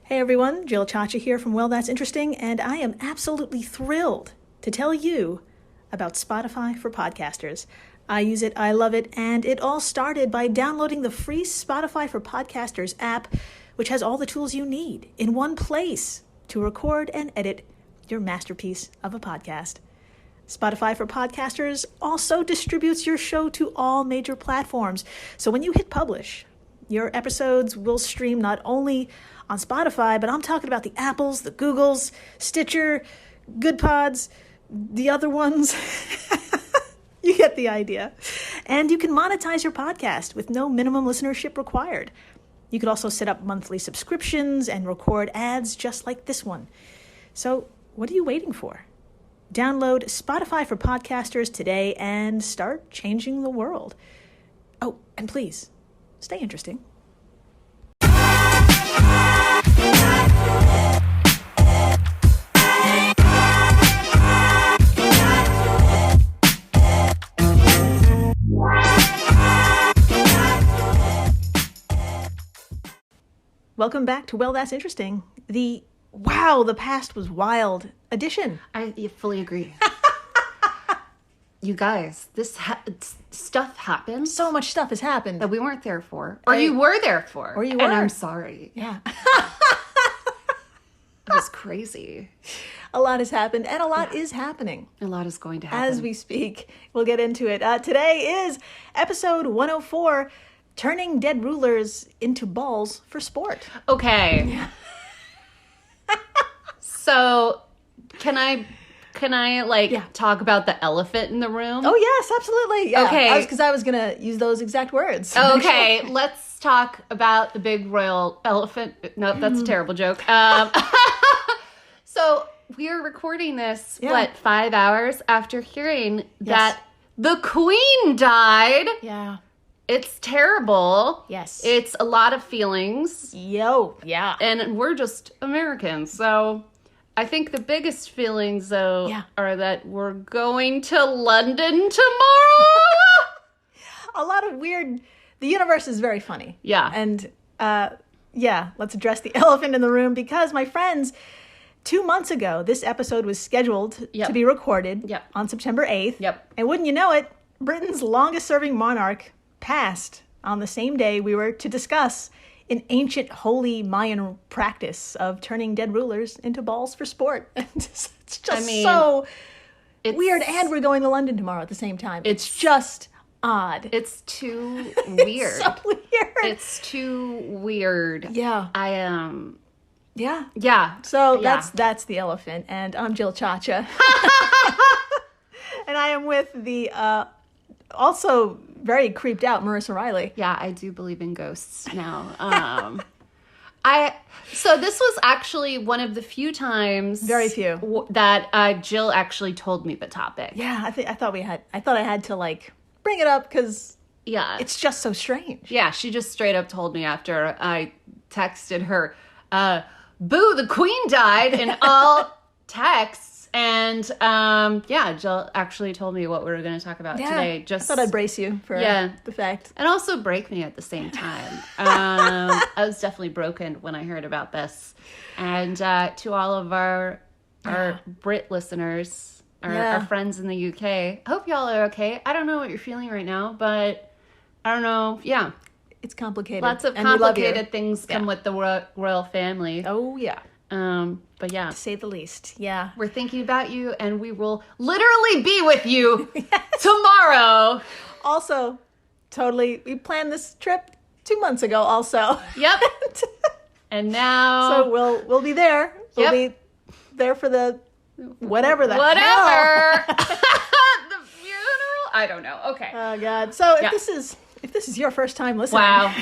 Hey everyone, Jill Chacha here from Well, That's Interesting, and I am absolutely thrilled to tell you about Spotify for podcasters. I use it, I love it, and it all started by downloading the free Spotify for Podcasters app, which has all the tools you need in one place to record and edit your masterpiece of a podcast. Spotify for Podcasters also distributes your show to all major platforms, so when you hit publish, your episodes will stream not only on Spotify, but I'm talking about the Apples, the Googles, Stitcher, Good Pods, the other ones. You get the idea. And you can monetize your podcast with no minimum listenership required. You could also set up monthly subscriptions and record ads just like this one. So what are you waiting for? Download Spotify for Podcasters today and start changing the world. Oh, and please, stay interesting. Welcome back to Well, That's Interesting. The past was wild edition. I fully agree. You guys, stuff happened. So much stuff has happened. That we weren't there for. Or you were there for. Or you were. And I'm sorry. Yeah. It was crazy. A lot has happened, and a lot is happening. A lot is going to happen. As we speak. We'll get into it. Today is episode 104, Turning Dead Rulers into Balls for Sport. Okay. Yeah. So, can I talk about the elephant in the room? Oh, yes, absolutely. Yeah. Okay. Because I was going to use those exact words. Okay, let's talk about the big royal elephant. No, that's a terrible joke. So we are recording this, 5 hours after hearing that the Queen died. Yeah. It's terrible. Yes. It's a lot of feelings. Yeah. And we're just Americans, so I think the biggest feelings, though, are that we're going to London tomorrow. A lot of weird... The universe is very funny. Yeah. And, let's address the elephant in the room because, my friends, 2 months ago, this episode was scheduled to be recorded on September 8th. Yep. And wouldn't you know it, Britain's longest-serving monarch passed on the same day we were to discuss an ancient holy Mayan practice of turning dead rulers into balls for sport. It's just so weird. And we're going to London tomorrow at the same time. It's just odd. It's too weird. It's so weird. It's too weird. Yeah. I am. Yeah. So that's the elephant. And I'm Jill Chacha. And I am with the also very creeped out Marissa Riley. Yeah, I do believe in ghosts now. So this was actually one of the few times, very few, that Jill actually told me the topic. Yeah, I thought I had to bring it up because it's just so strange. Yeah, she just straight up told me after I texted her, "Boo, the Queen died," in all texts. And Jill actually told me what we were going to talk about today. I thought I'd brace you for the fact. And also break me at the same time. I was definitely broken when I heard about this. And to all of our Brit listeners, our friends in the UK, I hope y'all are okay. I don't know what you're feeling right now, but I don't know. Yeah. It's complicated. Lots of complicated things come with the royal family. Oh, yeah. But yeah. To say the least, yeah. We're thinking about you, and we will literally be with you tomorrow. Also, we planned this trip 2 months ago also. Yep. And now... So we'll be there. We'll be there for the whatever hell. The funeral? I don't know. Okay. Oh, God. So if this is your first time listening... Wow.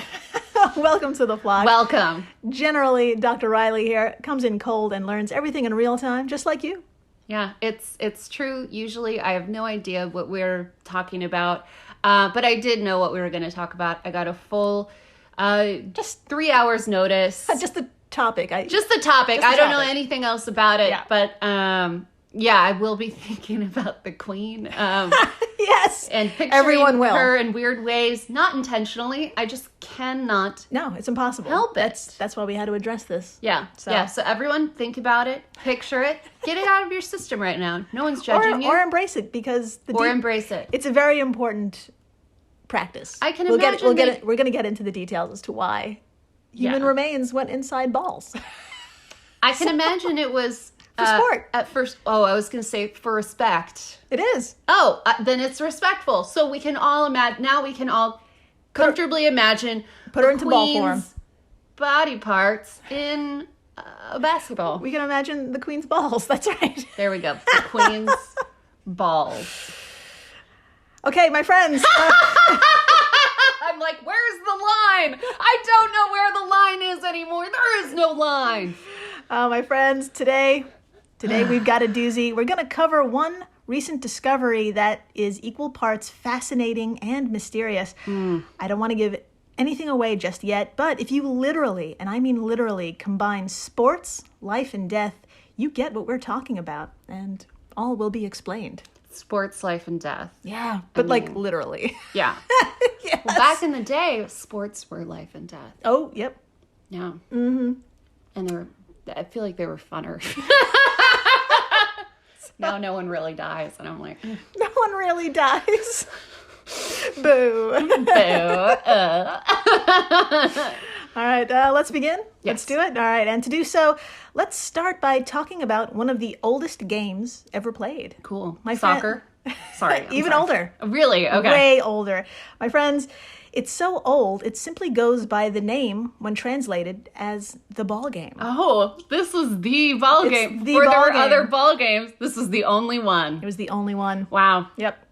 Welcome to the flock. Welcome. Generally, Dr. Riley here comes in cold and learns everything in real time, just like you. Yeah, it's true. Usually I have no idea what we're talking about, but I did know what we were going to talk about. I got a full, just 3 hours notice. Just the topic. I don't know anything else about it, but Yeah, I will be thinking about the queen. Yes. And picturing Everyone will. her in weird ways, not intentionally. I just cannot. No, it's impossible. Help it. That's why we had to address this. Yeah. So everyone think about it, picture it, get it out of your system right now. No one's judging you. Or embrace it, because embrace it. It's a very important practice. I can imagine. imagine. We're going to get into the details as to why human remains went inside balls. I can imagine it was for sport at first. Oh, I was going to say for respect. It is. Oh, then it's respectful. So we can all imagine. Now we can all comfortably imagine. Put her into ball form. Body parts in a basketball. We can imagine the queen's balls. That's right. There we go. The queen's balls. Okay, my friends. I'm like, where's the line? I don't know where the line is anymore. There is no line. My friends, today we've got a doozy. We're going to cover one recent discovery that is equal parts fascinating and mysterious. I don't want to give anything away just yet, but if you literally, and I mean literally, combine sports, life, and death, you get what we're talking about, and all will be explained. Sports, life, and death. Yeah, but like literally. Yeah. Yes. Well, back in the day, sports were life and death. Oh, yep. Yeah. Mm-hmm. And I feel like they were funner. Now no one really dies, and I'm like, no one really dies. Boo. Boo. All right, let's begin. Yes. Let's do it. All right, and to do so, let's start by talking about one of the oldest games ever played. Cool. Soccer? Sorry. Even older. Really? Okay. Way older. My friends, it's so old, it simply goes by the name when translated as the ball game. Oh, this was the ball game. Before there were other ball games, this was the only one. It was the only one. Wow. Yep.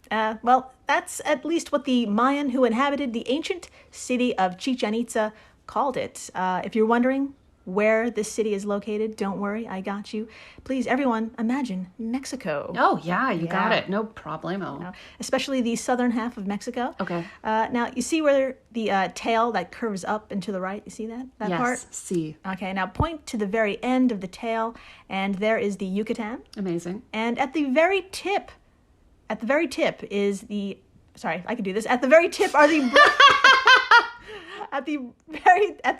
Well, that's at least what the Mayan who inhabited the ancient city of Chichen Itza called it. If you're wondering where this city is located, don't worry, I got you. Please, everyone, imagine Mexico. Oh, yeah, you got it. No problemo. Especially the southern half of Mexico. Okay. Now, you see where the tail that curves up and to the right? You see that part? Yes, see. Okay, now point to the very end of the tail, and there is the Yucatan. Amazing. And at the very tip is the... Sorry, I can do this. At the very tip are the... At the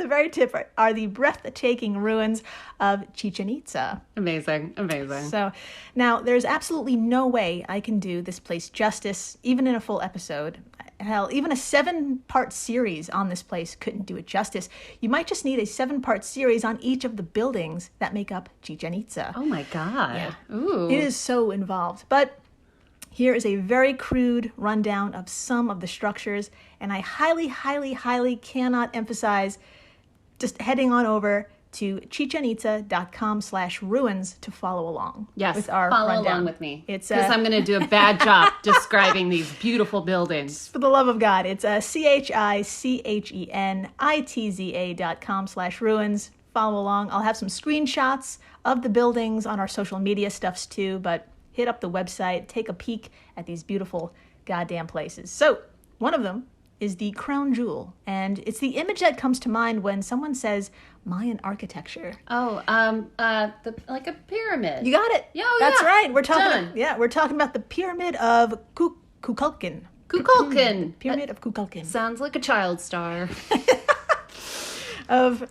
very tip are the breathtaking ruins of Chichen Itza. Amazing. So now there's absolutely no way I can do this place justice, even in a full episode. Hell, even a 7-part series on this place couldn't do it justice. You might just need a 7-part series on each of the buildings that make up Chichen Itza. Oh my God. Yeah. Ooh. It is so involved. But here is a very crude rundown of some of the structures, and I highly, highly, highly cannot emphasize just heading on over to chichenitza.com/ruins to follow along. Yes, with our follow rundown. along with me. It's because I'm going to do a bad job describing these beautiful buildings. For the love of God, it's chichenitza.com/ruins. Follow along. I'll have some screenshots of the buildings on our social media stuffs too, but hit up the website, take a peek at these beautiful goddamn places. So, one of them is the crown jewel, and it's the image that comes to mind when someone says Mayan architecture. Oh, like a pyramid. You got it. Oh, That's yeah. right. We're talking. Done. We're talking about the pyramid of Kukulkan. Kukulkan. Pyramid of Kukulkan. Sounds like a child star. Of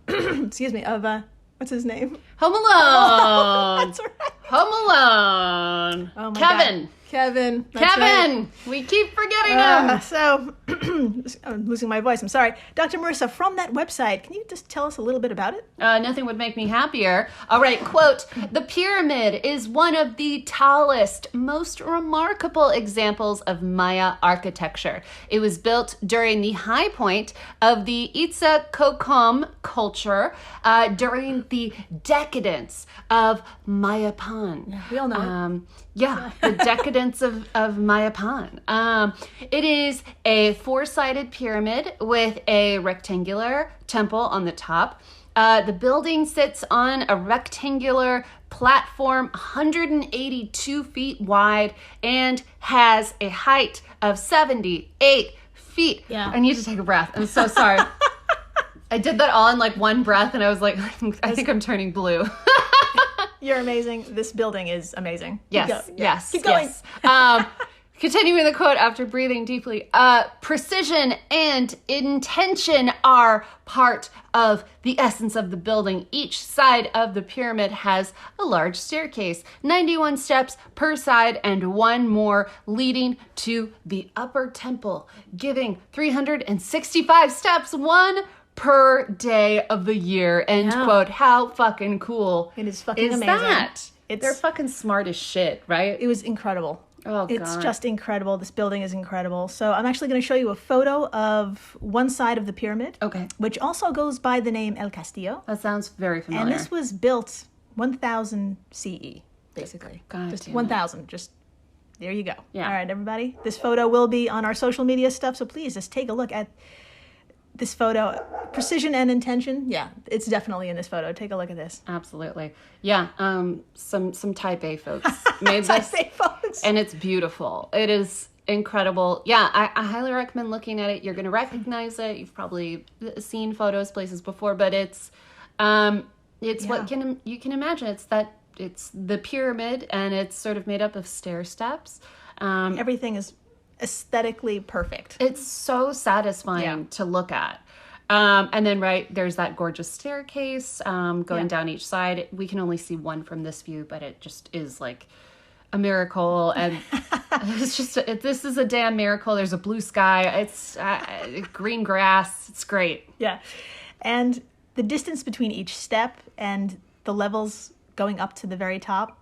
excuse me. Of what's his name? Home Alone. That's right. Home Alone. Oh my Kevin. God. Kevin. That's Kevin. Right. We keep forgetting him. So, I'm losing my voice. I'm sorry. Dr. Marissa, from that website, can you just tell us a little bit about it? Nothing would make me happier. All right, quote, "The pyramid is one of the tallest, most remarkable examples of Maya architecture. It was built during the high point of the Itza Kokom culture during the decadence of Mayapan." We all know it. Yeah, the decadence of Mayapan. It is a 4-sided pyramid with a rectangular temple on the top. The building sits on a rectangular platform 182 feet wide and has a height of 78 feet. Yeah. I need to take a breath. I'm so sorry. I did that all in like one breath and I was like, I think I'm turning blue. You're amazing. This building is amazing. Keep going. Continuing the quote after breathing deeply, precision and intention are part of the essence of the building. Each side of the pyramid has a large staircase, 91 steps per side, and one more leading to the upper temple, giving 365 steps, one per day of the year. End quote. How fucking cool it is fucking amazing. That? They're fucking smart as shit, right? It was incredible. Oh, God. It's just incredible. This building is incredible. So I'm actually going to show you a photo of one side of the pyramid. Okay. Which also goes by the name El Castillo. That sounds very familiar. And this was built 1000 CE, basically. God just damn 1000. Just there you go. Yeah. All right, everybody. This photo will be on our social media stuff, so please just take a look at this photo. Precision and intention. Yeah, it's definitely in this photo. Take a look at this. Absolutely. Yeah. Some Type A folks made Type this. A folks. And it's beautiful. It is incredible. Yeah, I highly recommend looking at it. You're going to recognize it. You've probably seen photos places before, but it's what you can imagine. It's the pyramid, and it's sort of made up of stair steps. Everything is aesthetically perfect. It's so satisfying to look at. And then, there's that gorgeous staircase going down each side. We can only see one from this view, but it just is like a miracle. And it's just, this is a damn miracle. There's a blue sky. It's green grass. It's great. Yeah. And the distance between each step and the levels going up to the very top,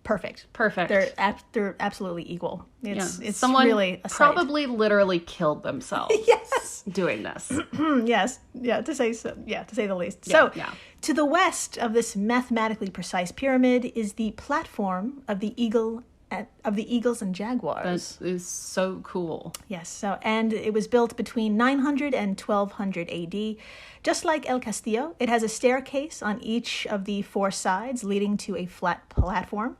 perfect. They're absolutely equal. It's someone really a sight. probably literally killed themselves. Yes. Doing this. Yes. Yeah, to say the least. So, to the west of this mathematically precise pyramid is the platform of the eagles and jaguars. That is so cool. Yes. So, and it was built between 900 and 1200 AD. Just like El Castillo, it has a staircase on each of the four sides leading to a flat platform.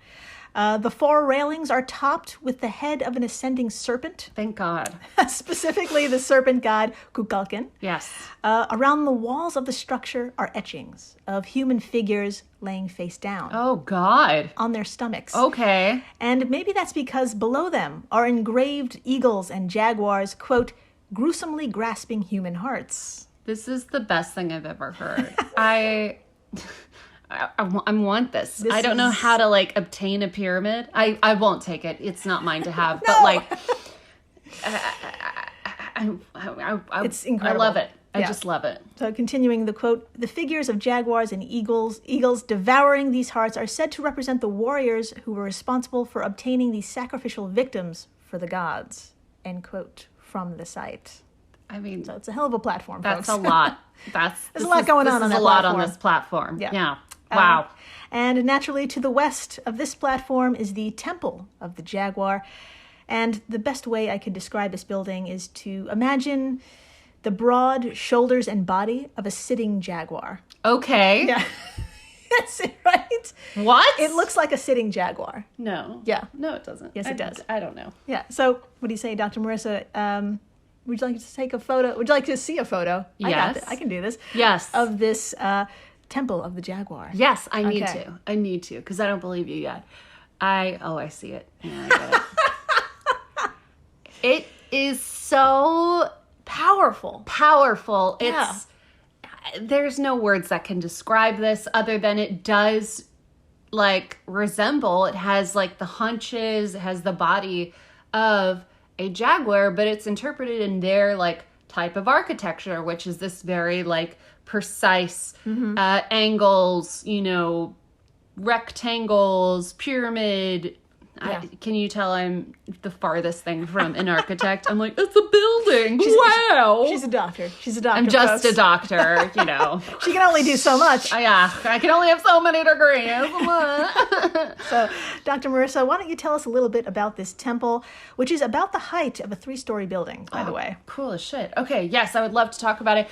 The four railings are topped with the head of an ascending serpent. Thank God. Specifically the serpent god Kukulkan. Yes. Around the walls of the structure are etchings of human figures laying face down. Oh, God. On their stomachs. Okay. And maybe that's because below them are engraved eagles and jaguars, quote, gruesomely grasping human hearts. This is the best thing I've ever heard. I want this. I don't know how to obtain a pyramid. I won't take it. It's not mine to have. No. But it's incredible. I love it. I just love it. So continuing the quote, the figures of jaguars and eagles devouring these hearts are said to represent the warriors who were responsible for obtaining these sacrificial victims for the gods. End quote from the site. I mean, so it's a hell of a platform, that's folks. A lot. There's a lot going on that platform. There's a lot on this platform. Yeah. Wow. And naturally, to the west of this platform is the Temple of the Jaguar. And the best way I could describe this building is to imagine the broad shoulders and body of a sitting jaguar. Okay. Yeah. That's it, right? What? It looks like a sitting jaguar. No. Yeah. No, it doesn't. Yes, it does. I don't know. Yeah. So what do you say, Dr. Marissa? Would you like to take a photo? Would you like to see a photo? Yes. I can do this. Yes. Of this Temple of the Jaguar. Yes, I need to. I need to, because I don't believe you yet. I see it. Yeah, I get it. It is so powerful. Yeah. There's no words that can describe this other than it does resemble. It has the hunches, it has the body of a jaguar, but it's interpreted in their type of architecture, which is this very precise angles, rectangles, pyramid. Yeah. Can you tell I'm the farthest thing from an architect? I'm it's a building. Wow. She's a doctor. I'm just a doctor, She can only do so much. Yeah, I can only have so many degrees. So, Dr. Marissa, why don't you tell us a little bit about this temple, which is about the height of a 3-story building, by the way. Cool as shit. Okay, yes, I would love to talk about it.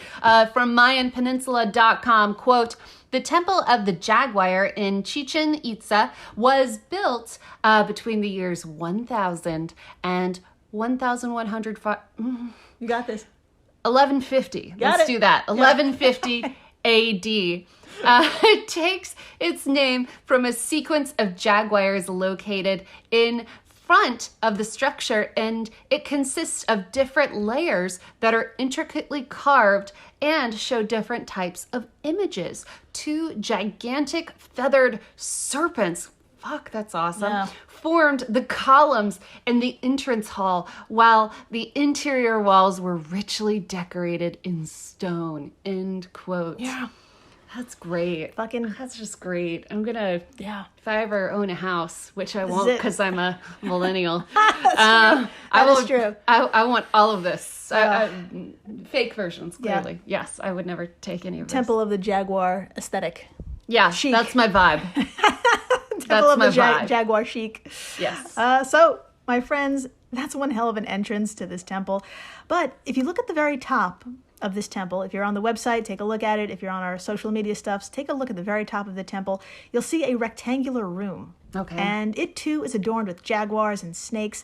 From MayanPeninsula.com, quote, the Temple of the Jaguar in Chichen Itza was built between the years 1000 and 1100. You got this. 1150. Let's do that. 1150 AD. It takes its name from a sequence of jaguars located in front of the structure, and it consists of different layers that are intricately carved and show different types of images. 2 gigantic feathered serpents, fuck, that's awesome, Yeah. formed the columns in the entrance hall, while the interior walls were richly decorated in stone. End quote. Yeah. That's great. Fucking. That's just great. I'm gonna, Yeah. if I ever own a house, which I won't it. because I'm a millennial. That is true. I want all of this. Fake versions, Yeah. clearly. Yes, I would never take any of Temple of the Jaguar aesthetic. this. Yeah, chic. that's my vibe. Temple of my the vibe. Jaguar chic. Yes. So, my friends, that's one hell of an entrance to this temple. But if you look at the very top of this temple, if you're on the website, take a look at it. If you're on our social media stuffs, take a look at the very top of the temple. You'll see a rectangular room. Okay. And it too is adorned with jaguars and snakes.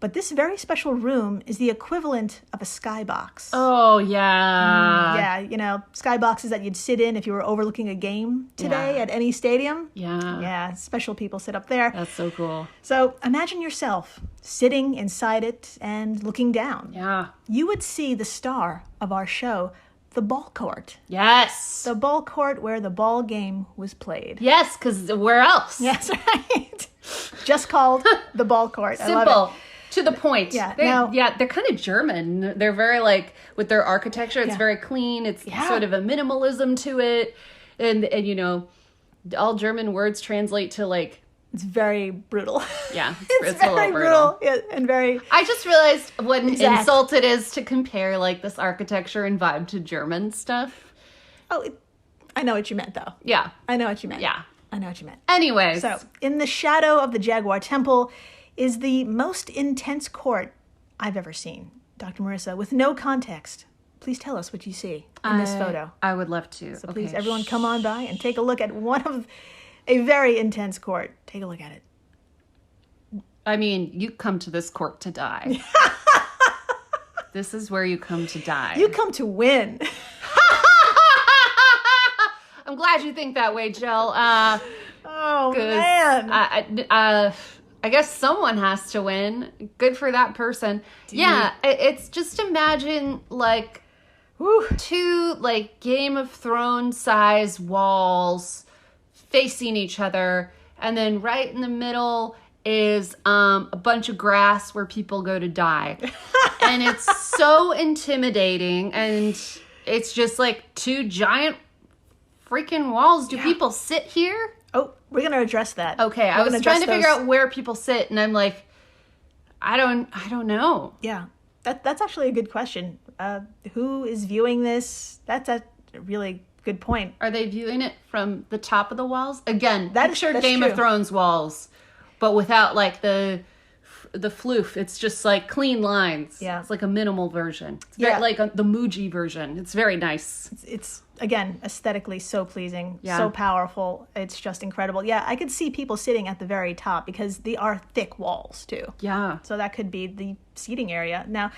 But this very special room is the equivalent of a skybox. Oh, yeah. Yeah, you know, skyboxes that you'd sit in if you were overlooking a game today Yeah. at any stadium. Yeah. Yeah, special people sit up there. That's so cool. So imagine yourself sitting inside it and looking down. Yeah. You would see the star of our show, the ball court. Yes. The ball court where the ball game was played. Yes, because where else? Yes, right. Just called the ball court. I love Simple. it. To the point. Yeah, They're kind of German. They're very with their architecture, it's Yeah. very clean. It's Yeah. sort of a minimalism to it. And you know, all German words translate to It's very brutal. yeah, It's a little very brutal. Yeah, and very... I just realized what an Exact. insult it is to compare this architecture and vibe to German stuff. Oh, I know what you meant, though. Yeah. I know what you meant. Yeah. I know what you meant. Anyways. So, in the shadow of the Jaguar Temple is the most intense court I've ever seen. Dr. Marissa, with no context, please tell us what you see in this photo. I would love to. So please, everyone come on by and take a look at a very intense court. Take a look at it. I mean, you come to this court to die. This is where you come to die. You come to win. I'm glad you think that way, Jill. Oh, man. I guess someone has to win. Good for that person. Yeah, it's just imagine Whew. 2 Game of Thrones size walls facing each other, and then right in the middle is a bunch of grass where people go to die. And it's so intimidating, and it's just 2 giant freaking walls. Do people sit here? Oh, we're going to address that. Okay, I was trying to figure out where people sit, and I'm like, I don't know. Yeah, that's actually a good question. Who is viewing this? That's a really good point. Are they viewing it from the top of the walls? Again, That's Game true. of Thrones walls, but without the floof. It's just clean lines. Yeah. It's a minimal version. It's very, the Muji version. It's very nice. It's again, aesthetically so pleasing, Yeah. so powerful. It's just incredible. Yeah, I could see people sitting at the very top because they are thick walls too. Yeah. So that could be the seating area. Now,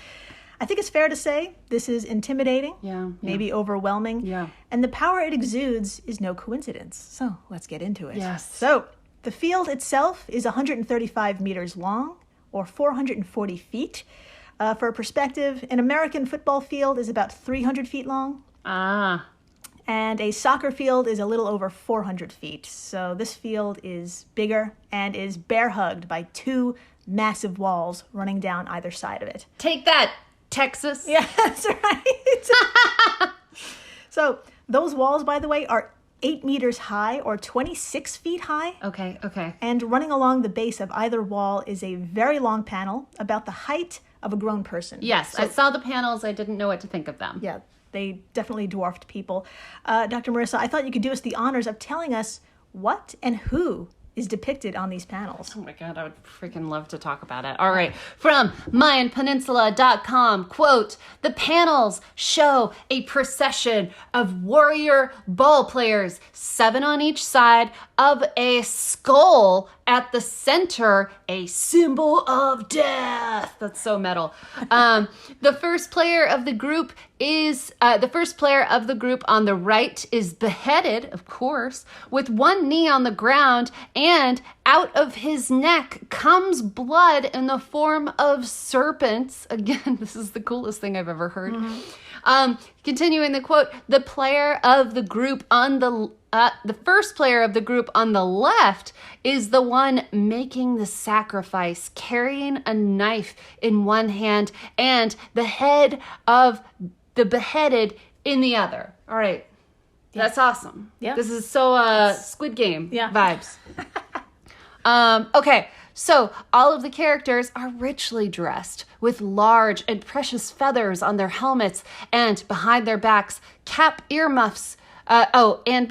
I think it's fair to say this is intimidating, Yeah. maybe overwhelming. Yeah. And the power it exudes is no coincidence. So let's get into it. Yes. So the field itself is 135 meters long, or 440 feet. For perspective, an American football field is about 300 feet long. Ah. And a soccer field is a little over 400 feet. So this field is bigger and is bear-hugged by 2 massive walls running down either side of it. Take that, Texas. Yeah, that's right. So those walls, by the way, are 8 meters high or 26 feet high. Okay. And running along the base of either wall is a very long panel about the height of a grown person. Yes, I saw the panels. I didn't know what to think of them. Yeah, they definitely dwarfed people. Dr. Marissa, I thought you could do us the honors of telling us what and who is depicted on these panels. Oh my God, I would freaking love to talk about it. All right, from MayanPeninsula.com, quote, the panels show a procession of warrior ball players, 7 on each side of a skull at the center, a symbol of death. That's so metal. The first player of the group is the first player of the group on the right is beheaded, of course, with one knee on the ground, and out of his neck comes blood in the form of serpents. Again, this is the coolest thing I've ever heard. Continuing the quote, the player of the group on the first player of the group on the left is the one making the sacrifice, carrying a knife in one hand and the head of the beheaded in the other. All right. Yeah. That's awesome. Yeah. This is so Squid Game vibes. Okay. So all of the characters are richly dressed with large and precious feathers on their helmets, and behind their backs, earmuffs, and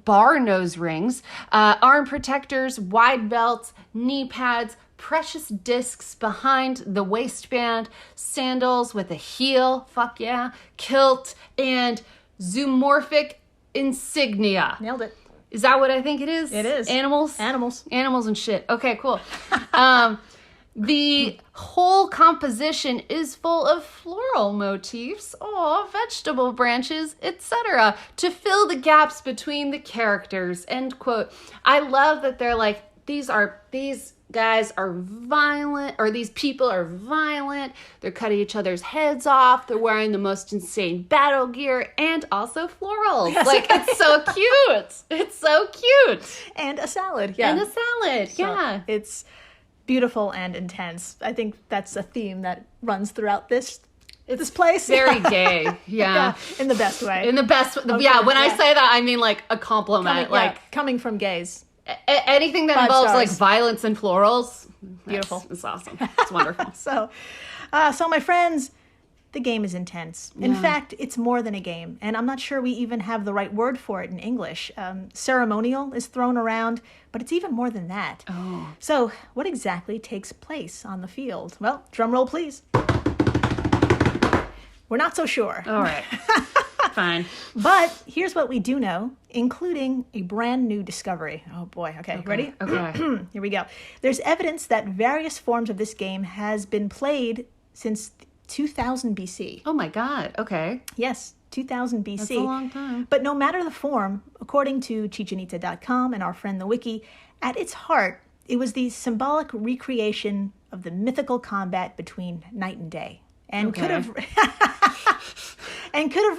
bar nose rings, arm protectors, wide belts, knee pads, precious discs behind the waistband, sandals with a heel, fuck yeah, kilt, and zoomorphic insignia. Nailed it. Is that what I think it is? It is. Animals? Animals. Animals and shit. Okay, cool. The whole composition is full of floral motifs, vegetable branches, etc., to fill the gaps between the characters, end quote. I love that they're like, these guys are violent, or these people are violent. They're cutting each other's heads off. They're wearing the most insane battle gear and also florals. Yes. Like, it's so cute. It's so cute. And a salad. Yeah. And a salad. So yeah. It's beautiful and intense. I think that's a theme that runs throughout this place. Very gay. Yeah. In the best way. In the best. Okay, yeah. When I say that, I mean like a compliment. Coming from gays. Anything that involves like violence and florals. Beautiful. It's awesome. It's wonderful. So my friends, the game is intense. In fact, it's more than a game. And I'm not sure we even have the right word for it in English. Ceremonial is thrown around, but it's even more than that. Oh. So what exactly takes place on the field? Well, drum roll, please. We're not so sure. All right. Fine. But here's what we do know, including a brand new discovery. Oh boy. Okay. Ready? Okay. Here we go. There's evidence that various forms of this game has been played since 2000 BC. Oh my God. Okay. Yes, 2000 BC. That's a long time. But no matter the form, according to chichenitza.com and our friend the wiki, at its heart, it was the symbolic recreation of the mythical combat between night and day. And could have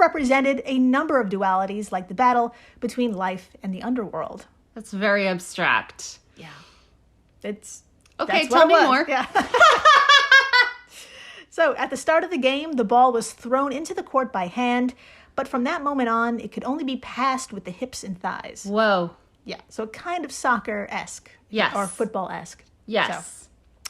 represented a number of dualities, like the battle between life and the underworld. That's very abstract. Yeah. It's okay. Tell me more. Yeah. So at the start of the game, the ball was thrown into the court by hand, but from that moment on, it could only be passed with the hips and thighs. Whoa. Yeah. So kind of soccer-esque. Yes. Or football-esque. Yes. So,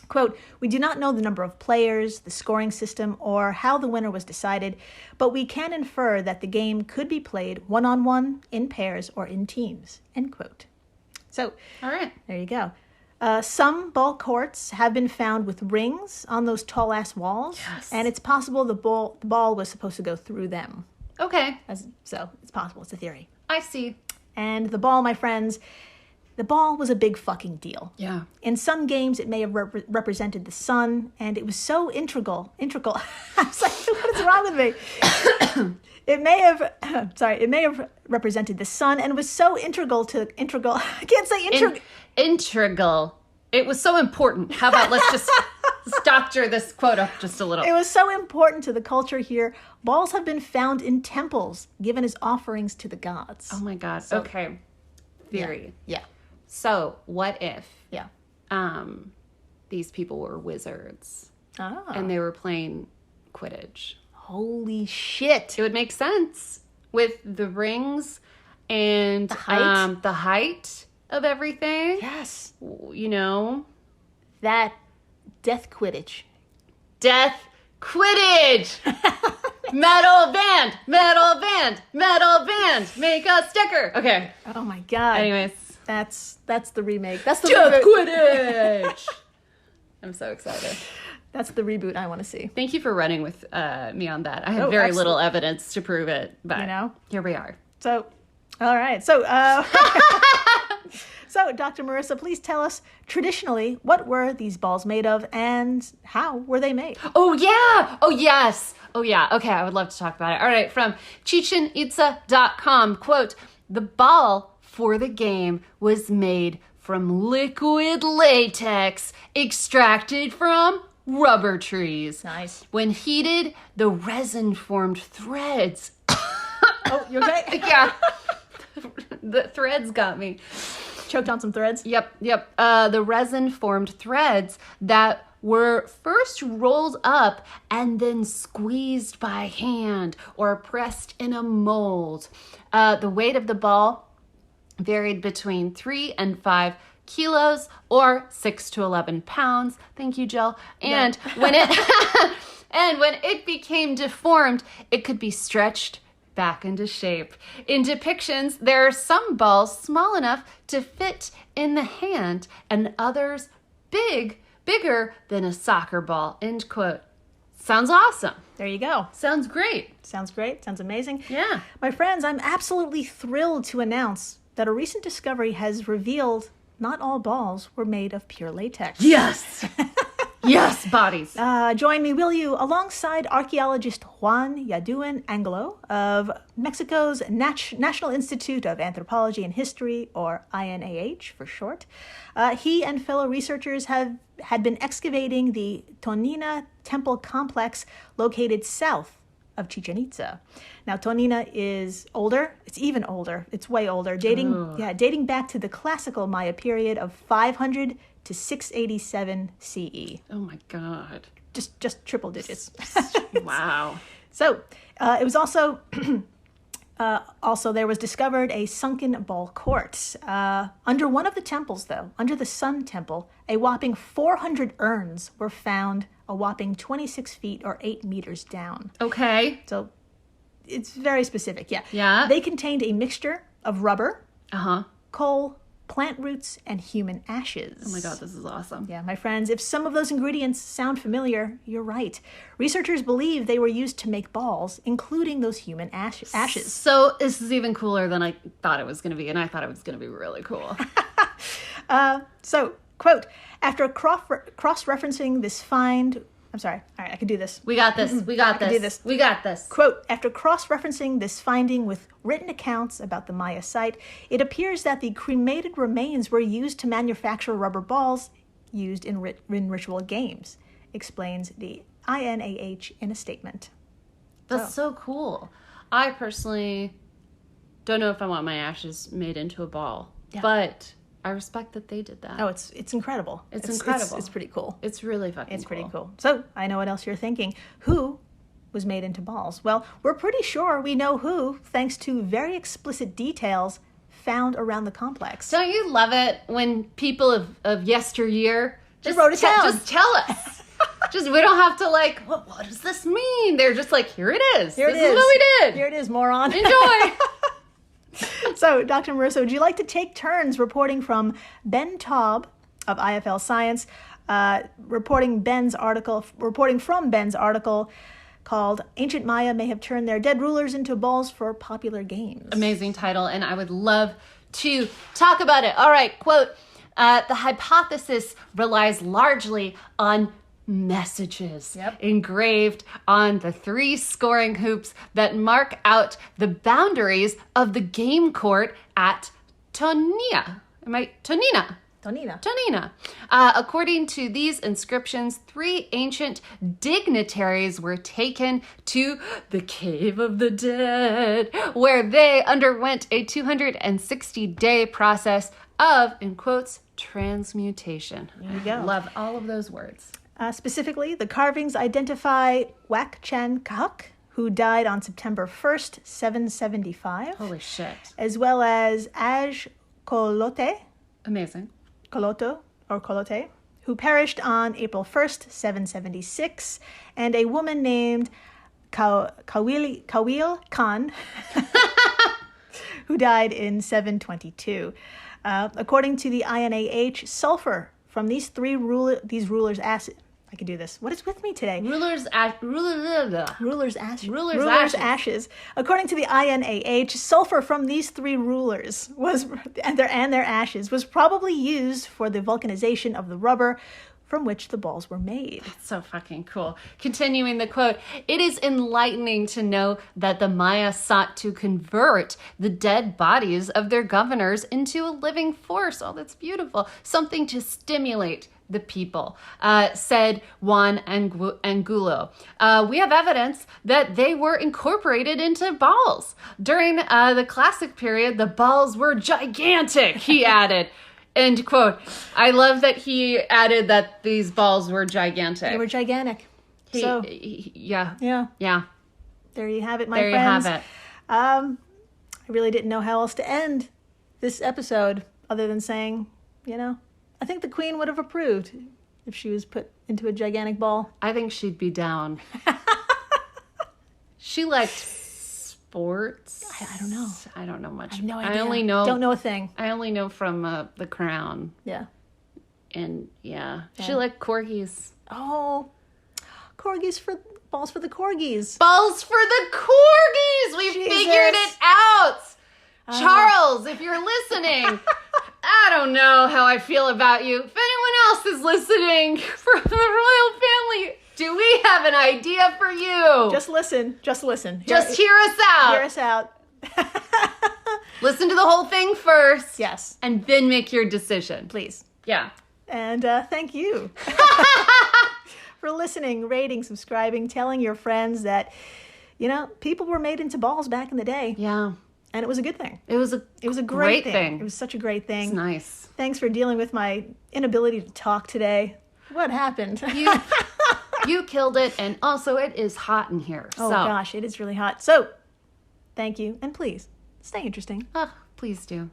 quote, we do not know the number of players, the scoring system, or how the winner was decided, but we can infer that the game could be played one-on-one, in pairs, or in teams, end quote. So, all right, there you go. Some ball courts have been found with rings on those tall-ass walls, yes, and it's possible the ball was supposed to go through them. Okay. So, it's possible. It's a theory. I see. And the ball, my friends, the ball was a big fucking deal. Yeah. In some games, it may have represented the sun, and it was so integral. I was like, what is wrong with me? It may have represented the sun, and it was so integral. I can't say integral. Integral. It was so important. How about let's just doctor this quote up just a little. It was so important to the culture here. Balls have been found in temples, given as offerings to the gods. Oh my God. So, okay. Theory. Yeah. So, what if yeah, these people were wizards and they were playing Quidditch? Holy shit. It would make sense with the rings and the height of everything. Yes. You know? That Death Quidditch. Death Quidditch! Metal band! Metal band! Metal band! Make a sticker! Okay. Oh my God. Anyways. That's the remake. That's the Death Quidditch! I'm so excited. That's the reboot I want to see. Thank you for running with me on that. I have very little evidence to prove it, but here we are. So, all right. So, So, Dr. Marissa, please tell us, traditionally, what were these balls made of and how were they made? Oh, yeah. Oh, yes. Oh, yeah. Okay, I would love to talk about it. All right, from chichenitza.com, quote, the ball for the game was made from liquid latex extracted from rubber trees. Nice. When heated, the resin formed threads. Oh, you okay? Yeah. The threads got me. Choked on some threads? Yep. The resin formed threads that were first rolled up and then squeezed by hand or pressed in a mold. The weight of the ball varied between 3 and 5 kilos or 6 to 11 pounds. Thank you, Jill. And when it became deformed, it could be stretched back into shape. In depictions, there are some balls small enough to fit in the hand and others bigger than a soccer ball, end quote. Sounds awesome. There you go. Sounds great. Sounds great. Sounds amazing. Yeah. My friends, I'm absolutely thrilled to announce that a recent discovery has revealed not all balls were made of pure latex. Yes. Yes, bodies. Join me, will you, alongside archaeologist Juan Yaduin Angelo of Mexico's National Institute of Anthropology and History, or INAH for short. He and fellow researchers had been excavating the Tonina temple complex located south of Chichen Itza. Now, Tonina is older. It's even older. It's way older, dating back to the classical Maya period of 500 to 687 CE. Oh my God. Just triple digits. Wow. So it was also there was discovered a sunken ball court under one of the temples, though, under the Sun Temple. A whopping 400 urns were found, a whopping 26 feet or 8 meters down. Okay. So it's very specific. Yeah. Yeah. They contained a mixture of rubber, coal, plant roots, and human ashes. Oh my God, this is awesome. Yeah, my friends, if some of those ingredients sound familiar, you're right. Researchers believe they were used to make balls, including those human ashes. So this is even cooler than I thought it was going to be, and I thought it was going to be really cool. So, quote, after cross-referencing this find... I'm sorry. All right, I can do this. We got this. We got this. Do this. We got this. Quote, after cross-referencing this finding with written accounts about the Maya site, it appears that the cremated remains were used to manufacture rubber balls used in ritual games, explains the INAH in a statement. That's so cool. I personally don't know if I want my ashes made into a ball, but I respect that they did that. Oh, it's incredible. It's incredible. It's pretty cool. It's really fucking It's pretty cool. So, I know what else you're thinking. Who was made into balls? Well, we're pretty sure we know who, thanks to very explicit details found around the complex. Don't you love it when people of yesteryear just wrote it down. Just tell us. Just, we don't have to like, what does this mean? They're just like, here it is. This is what we did. Here it is, moron. Enjoy. So, Dr. Marissa, would you like to take turns reporting from Ben Taub of IFL Science, reporting from Ben's article called "Ancient Maya May Have Turned Their Dead Rulers into Balls for Popular Games." Amazing title, and I would love to talk about it. All right, quote, the hypothesis relies largely on messages engraved on the 3 scoring hoops that mark out the boundaries of the game court at Tonina. Tonina. According to these inscriptions, 3 ancient dignitaries were taken to the Cave of the Dead, where they underwent a 260-day process of, in quotes, transmutation. There you go. Love all of those words. Specifically, the carvings identify Wak Chan Kahuk, who died on September 1st, 775. Holy shit. As well as Aj Kolote. Amazing. Kolote, who perished on April 1st, 776, and a woman named Kawil Khan, who died in 722. According to the INAH, sulfur from these rulers' I can do this. What is with me today? Ruler's ashes. According to the INAH, sulfur from these 3 rulers and their ashes was probably used for the vulcanization of the rubber from which the balls were made. That's so fucking cool. Continuing the quote, it is enlightening to know that the Maya sought to convert the dead bodies of their governors into a living force. Oh, that's beautiful. Something to stimulate the people, said Juan Angulo. We have evidence that they were incorporated into balls. During the classic period, the balls were gigantic, he added. End quote. I love that he added that these balls were gigantic. They were gigantic. Yeah. There you have it, my friends. There you have it. I really didn't know how else to end this episode other than saying, I think the Queen would have approved if she was put into a gigantic ball. I think she'd be down. She liked sports. I don't know. I don't know much. I have no idea. Don't know a thing. I only know from The Crown. Yeah. And she liked corgis. Oh, balls for the corgis. Balls for the corgis. We figured it out. Charles, if you're listening, I don't know how I feel about you. If anyone else is listening from the royal family, do we have an idea for you? Just listen. Just hear us out. Hear us out. Listen to the whole thing first. Yes. And then make your decision. Please. Yeah. And thank you for listening, rating, subscribing, telling your friends that, people were made into balls back in the day. Yeah. And it was a good thing. It was a great thing. It was such a great thing. It's nice. Thanks for dealing with my inability to talk today. What happened? You killed it, and also it is hot in here. Oh, gosh, it is really hot. So, thank you, and please, stay interesting. Please do.